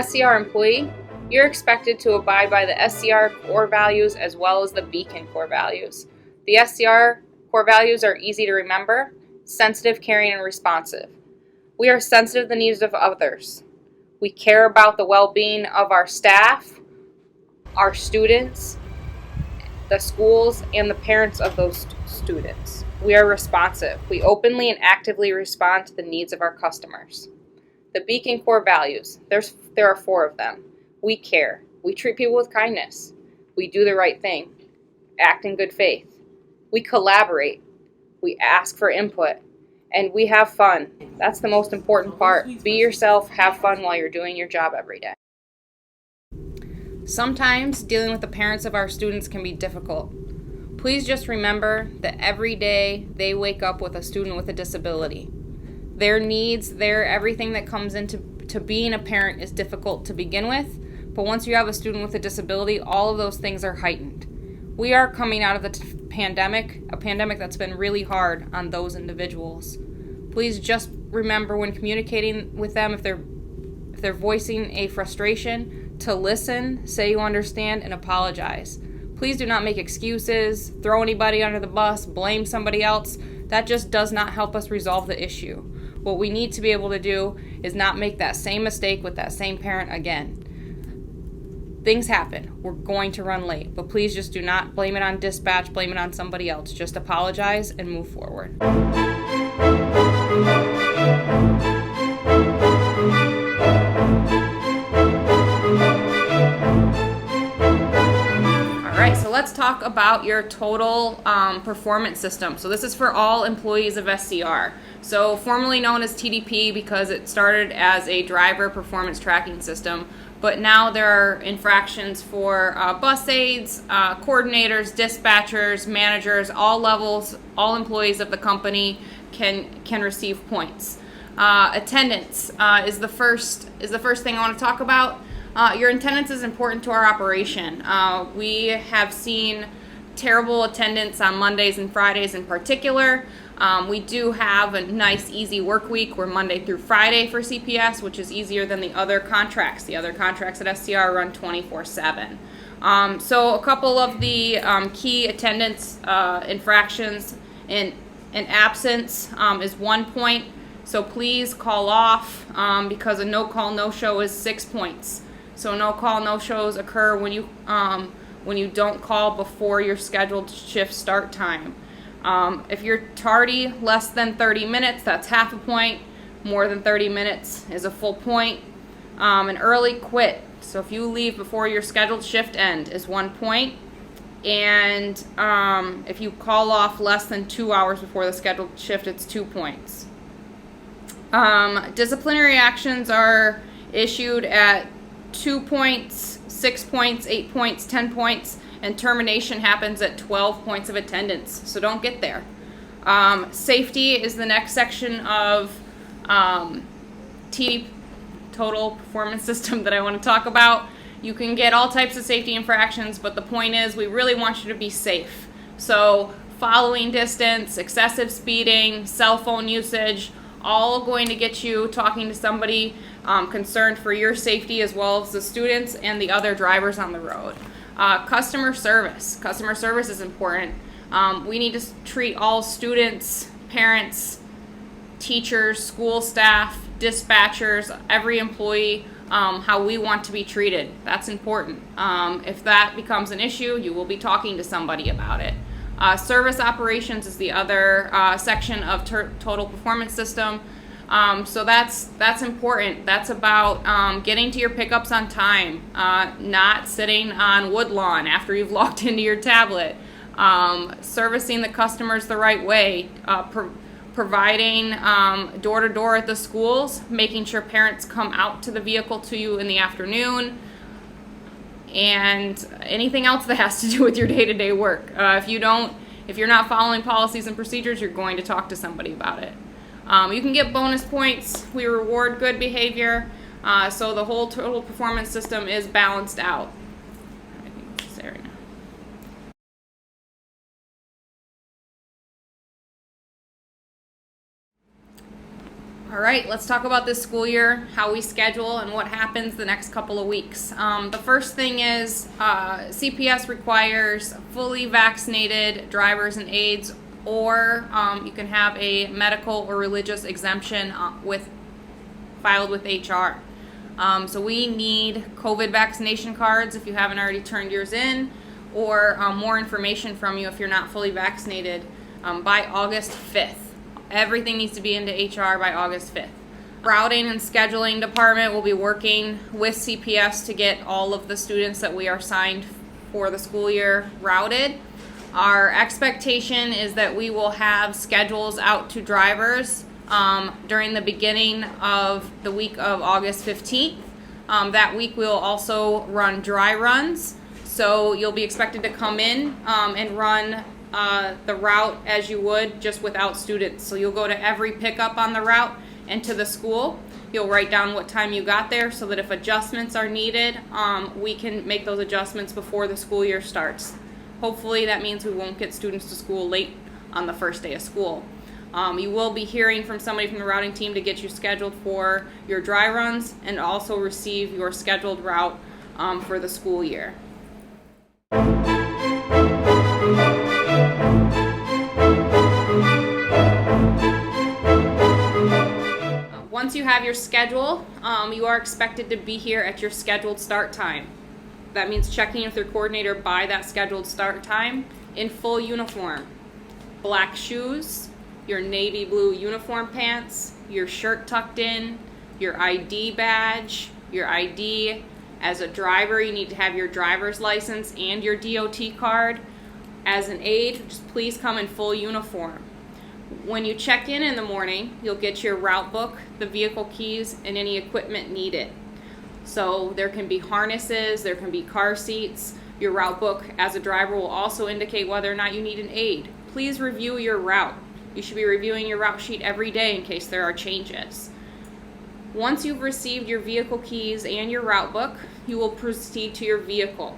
SCR employee, you're expected to abide by the SCR core values as well as the Beacon core values. The SCR core values are easy to remember: sensitive, caring, and responsive. We are sensitive to the needs of others. We care about the well-being of our staff, our students, the schools, and the parents of those students. We are responsive. We openly and actively respond to the needs of our customers. The Beacon core values, there are 4 of them. We care. We treat people with kindness. We do the right thing. Act in good faith. We collaborate. We ask for input. And we have fun. That's the most important part. Be yourself, have fun while you're doing your job every day. Sometimes dealing with the parents of our students can be difficult. Please just remember that every day they wake up with a student with a disability. Their needs, everything that comes into being a parent is difficult to begin with, but once you have a student with a disability, all of those things are heightened. We are coming out of the pandemic, a pandemic that's been really hard on those individuals. Please just remember when communicating with them, if they're voicing a frustration, to listen, say you understand, and apologize. Please do not make excuses, throw anybody under the bus, blame somebody else. That just does not help us resolve the issue. What we need to be able to do is not make that same mistake with that same parent again. Things happen. We're going to run late, but please just do not blame it on dispatch, blame it on somebody else. Just apologize and move forward. Alright, so let's talk about your total performance system. So this is for all employees of SCR. So formerly known as TDP because it started as a driver performance tracking system, but now there are infractions for bus aides, coordinators, dispatchers, managers, all levels, all employees of the company can receive points. Attendance is the first thing I want to talk about. Your attendance is important to our operation. We have seen terrible attendance on Mondays and Fridays in particular. We do have a nice, easy work week. We're Monday through Friday for CPS, which is easier than the other contracts. The other contracts at SCR run 24/7. So a couple of the key attendance infractions in absence is 1 point. So please call off because a no-call, no-show is 6 points. So no-call, no-shows occur when you don't call before your scheduled shift start time. If you're tardy less than 30 minutes, that's half a point. More than 30 minutes is a full point. An early quit, so if you leave before your scheduled shift end, is 1 point. And if you call off less than 2 hours before the scheduled shift, it's 2 points. Disciplinary actions are issued at 2 points, 6 points, 8 points, 10 points, and termination happens at 12 points of attendance, so don't get there. Safety is the next section of TD, total performance system, that I want to talk about. You can get all types of safety infractions, but the point is we really want you to be safe. So following distance, excessive speeding, cell phone usage, all going to get you talking to somebody concerned for your safety as well as the students and the other drivers on the road. Customer service. Customer service is important. We need to treat all students, parents, teachers, school staff, dispatchers, every employee how we want to be treated. That's important. If that becomes an issue, you will be talking to somebody about it. Service operations is the other section of total performance system. So that's important. That's about getting to your pickups on time, not sitting on wood lawn after you've logged into your tablet, servicing the customers the right way, providing door-to-door at the schools, making sure parents come out to the vehicle to you in the afternoon, and anything else that has to do with your day-to-day work. If you're not following policies and procedures, you're going to talk to somebody about it. You can get bonus points. We reward good behavior, so the whole total performance system is balanced out. I think that's there right now. All right, let's talk about this school year, how we schedule, and what happens the next couple of weeks. The first thing is CPS requires fully vaccinated drivers and aides, or you can have a medical or religious exemption filed with HR. So we need COVID vaccination cards if you haven't already turned yours in, or more information from you if you're not fully vaccinated by August 5th. Everything needs to be into HR by August 5th. Routing and scheduling department will be working with CPS to get all of the students that we are assigned for the school year routed. Our expectation is that we will have schedules out to drivers during the beginning of the week of August 15th. That week we'll also run dry runs. So you'll be expected to come in and run the route as you would, just without students. So you'll go to every pickup on the route and to the school. You'll write down what time you got there so that if adjustments are needed, we can make those adjustments before the school year starts. Hopefully that means we won't get students to school late on the first day of school. You will be hearing from somebody from the routing team to get you scheduled for your dry runs and also receive your scheduled route for the school year. Once you have your schedule, you are expected to be here at your scheduled start time. That means checking with your coordinator by that scheduled start time in full uniform. Black shoes, your navy blue uniform pants, your shirt tucked in, your ID badge, your ID. As a driver, you need to have your driver's license and your DOT card. As an aide, just please come in full uniform. When you check in the morning, you'll get your route book, the vehicle keys, and any equipment needed. So there can be harnesses, there can be car seats. Your route book as a driver will also indicate whether or not you need an aide. Please review your route. You should be reviewing your route sheet every day in case there are changes. Once you've received your vehicle keys and your route book, you will proceed to your vehicle.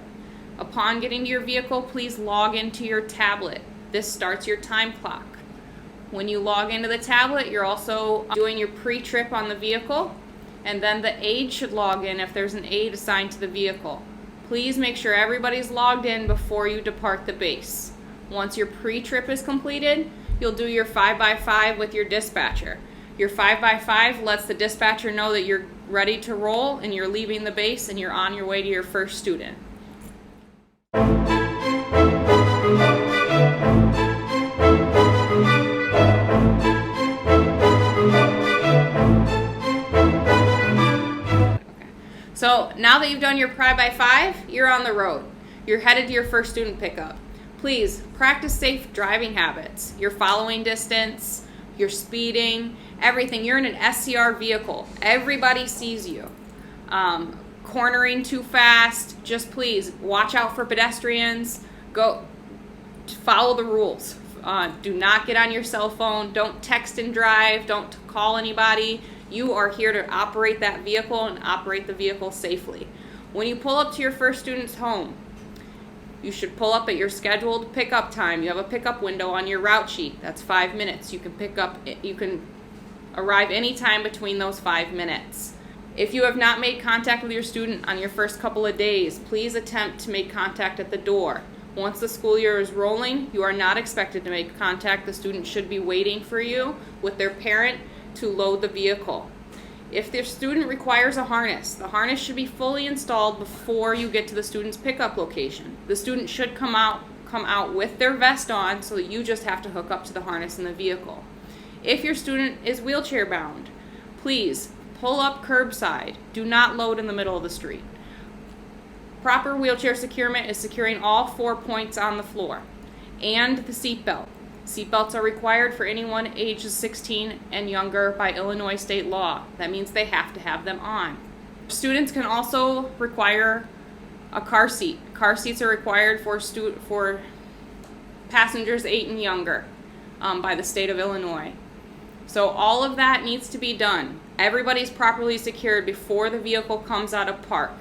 Upon getting to your vehicle, please log into your tablet. This starts your time clock. When you log into the tablet, you're also doing your pre-trip on the vehicle, and then the aide should log in if there's an aide assigned to the vehicle. Please make sure everybody's logged in before you depart the base. Once your pre-trip is completed, you'll do your 5x5 with your dispatcher. Your 5x5 lets the dispatcher know that you're ready to roll and you're leaving the base and you're on your way to your first student. So now that you've done your 5x5, you're on the road. You're headed to your first student pickup. Please practice safe driving habits. Your following distance, your speeding, everything. You're in an SCR vehicle. Everybody sees you. Cornering too fast, just please watch out for pedestrians. Go follow the rules. Do not get on your cell phone. Don't text and drive. Don't call anybody. You are here to operate that vehicle and operate the vehicle safely. When you pull up to your first student's home, you should pull up at your scheduled pickup time. You have a pickup window on your route sheet. That's 5 minutes. You can arrive anytime between those 5 minutes. If you have not made contact with your student on your first couple of days, please attempt to make contact at the door. Once the school year is rolling, you are not expected to make contact. The student should be waiting for you with their parent to load the vehicle. If the student requires a harness, the harness should be fully installed before you get to the student's pickup location. The student should come out with their vest on, so that you just have to hook up to the harness in the vehicle. If your student is wheelchair bound, please pull up curbside. Do not load in the middle of the street. Proper wheelchair securement is securing all 4 points on the floor and the seat belt. Seatbelts are required for anyone ages 16 and younger by Illinois state law. That means they have to have them on. Students can also require a car seat. Car seats are required for passengers 8 and younger by the state of Illinois. So all of that needs to be done. Everybody's properly secured before the vehicle comes out of park.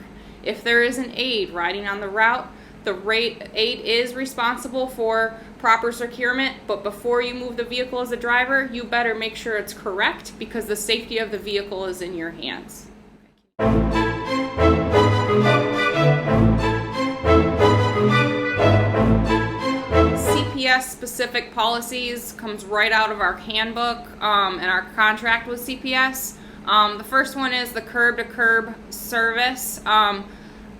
If there is an aide riding on the route, The aide is responsible for proper securement, but before you move the vehicle as a driver, you better make sure it's correct because the safety of the vehicle is in your hands. CPS specific policies comes right out of our handbook and our contract with CPS. The first one is the curb-to-curb service.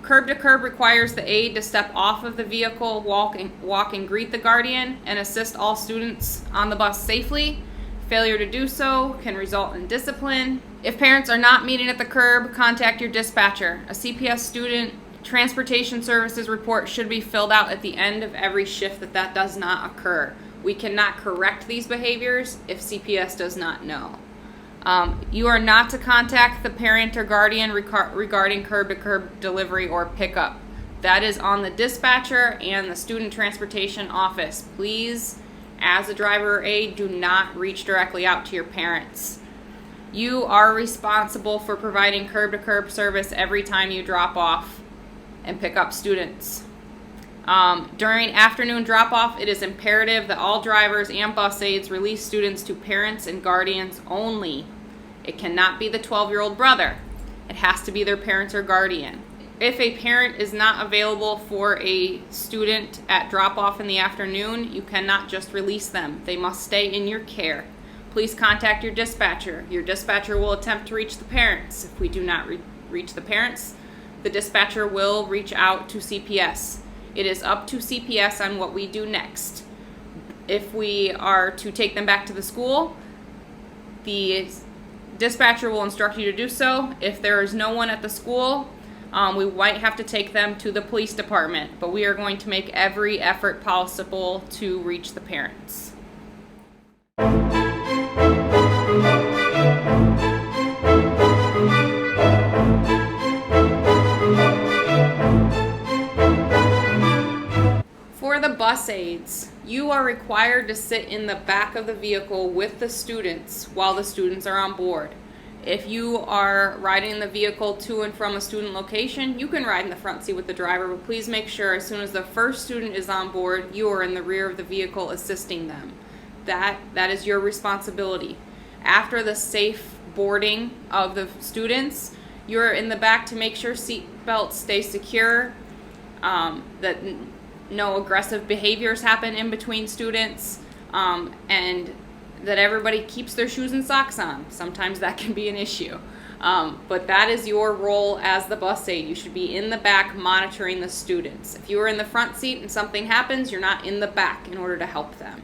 Curb-to-curb requires the aide to step off of the vehicle, walk and greet the guardian, and assist all students on the bus safely. Failure to do so can result in discipline. If parents are not meeting at the curb, contact your dispatcher. A CPS student transportation services report should be filled out at the end of every shift that does not occur. We cannot correct these behaviors if CPS does not know. You are not to contact the parent or guardian regarding curb-to-curb delivery or pickup. That is on the dispatcher and the student transportation office. Please, as a driver or aide, do not reach directly out to your parents. You are responsible for providing curb-to-curb service every time you drop off and pick up students. During afternoon drop-off, it is imperative that all drivers and bus aides release students to parents and guardians only. It cannot be the 12-year-old brother. It has to be their parents or guardian. If a parent is not available for a student at drop-off in the afternoon, you cannot just release them. They must stay in your care. Please contact your dispatcher. Your dispatcher will attempt to reach the parents. If we do not reach the parents, the dispatcher will reach out to CPS. It is up to CPS on what we do next. If we are to take them back to the school, the dispatcher will instruct you to do so. If there is no one at the school, we might have to take them to the police department, but we are going to make every effort possible to reach the parents. For the bus aides, you are required to sit in the back of the vehicle with the students while the students are on board. If you are riding the vehicle to and from a student location, you can ride in the front seat with the driver, but please make sure as soon as the first student is on board, you are in the rear of the vehicle assisting them. That is your responsibility. After the safe boarding of the students, you're in the back to make sure seat belts stay secure, that no aggressive behaviors happen in between students, and that everybody keeps their shoes and socks on. Sometimes that can be an issue. But that is your role as the bus aide. You should be in the back monitoring the students. If you are in the front seat and something happens, you're not in the back in order to help them.